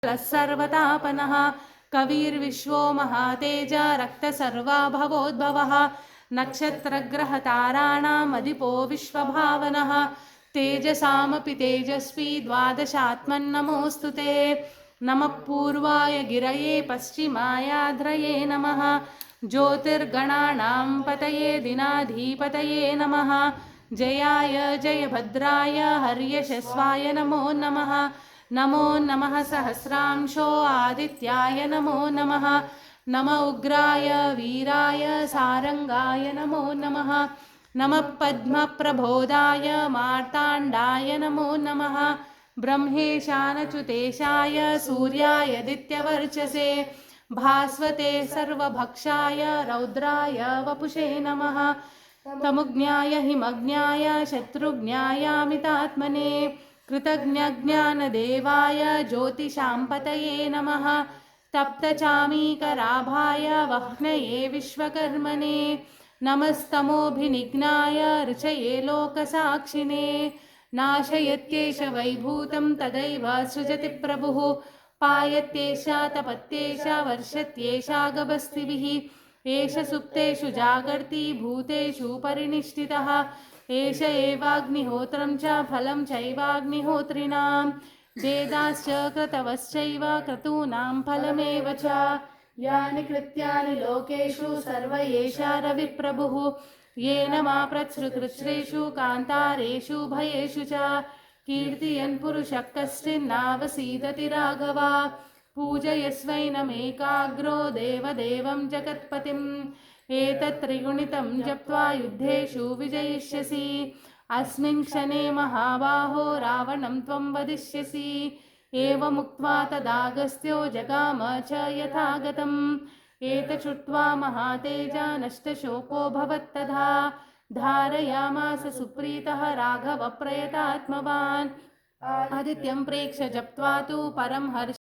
सर्वतापनः कविर्विश्वो महातेज रक्तसर्वा भवोद्भवः नक्षत्रग्रहताराणामधिपो विश्वभावनः तेजसामपि तेजस्वी द्वादशात्मन्नमोऽस्तु ते नमः पूर्वाय गिरये पश्चिमायाध्रये नमः ज्योतिर्गणानां पतये दिनाधिपतये नमः जयाय जयभद्राय हर्यशस्वाय नमो नमः नमो नमः सहस्रांशो आदित्याय नमो नमः नम उग्राय वीराय सारंगाय नमो नमः नमः पद्मप्रबोधाय मार्ताण्डाय नमो नमः ब्रह्मेशानच्युतेशाय सूर्याय दित्यवर्चसे भास्वते सर्वभक्षाय रौद्राय वपुषे नमः तमुज्ञाय हिमज्ञाय शत्रुज्ञायामितात्मने कृतज्ञज्ञानदेवाय ज्योतिषाम्पतये नमः तप्तचामीकराभाय वह्नये विश्वकर्मणे नमस्तमोभिनिघ्नाय ऋचये लोकसाक्षिणे नाशयत्येष वैभूतं तदैव सृजति प्रभुः पायत्येष तपत्येष वर्षत्येषा गभस्तिभिः एष सुप्तेषु जागर्ति भूतेषु परिनिष्ठितः एष एवाग्निहोत्रं च फलं चैवाग्निहोत्रिणां वेदाश्च क्रतवश्चैव क्रतूनां फलमेव च यानि कृत्यानि लोकेषु सर्व एषा रविप्रभुः येन माप्रत्सृकृच्छ्रेषु कान्तारेषु भयेषु च कीर्तयन् पुरुषः कश्चिन्नावसीदति राघवा पूजयस्वैनमेकाग्रो देवदेवं जगत्पतिम् एतत्त्रिगुणितं जप्त्वा युद्धेषु विजयिष्यसि अस्मिन् क्षणे महाबाहो रावणं त्वं वदिष्यसि एवमुक्त्वा तदागस्त्यो जगाम च यथागतम् एतच्छ्रुत्वा महातेजा नष्टशोको भवत्तथा धारयामास सुप्रीतः राघवप्रयतात्मवान् आदित्यं प्रेक्ष्य जप्त्वा तु परं हर्ष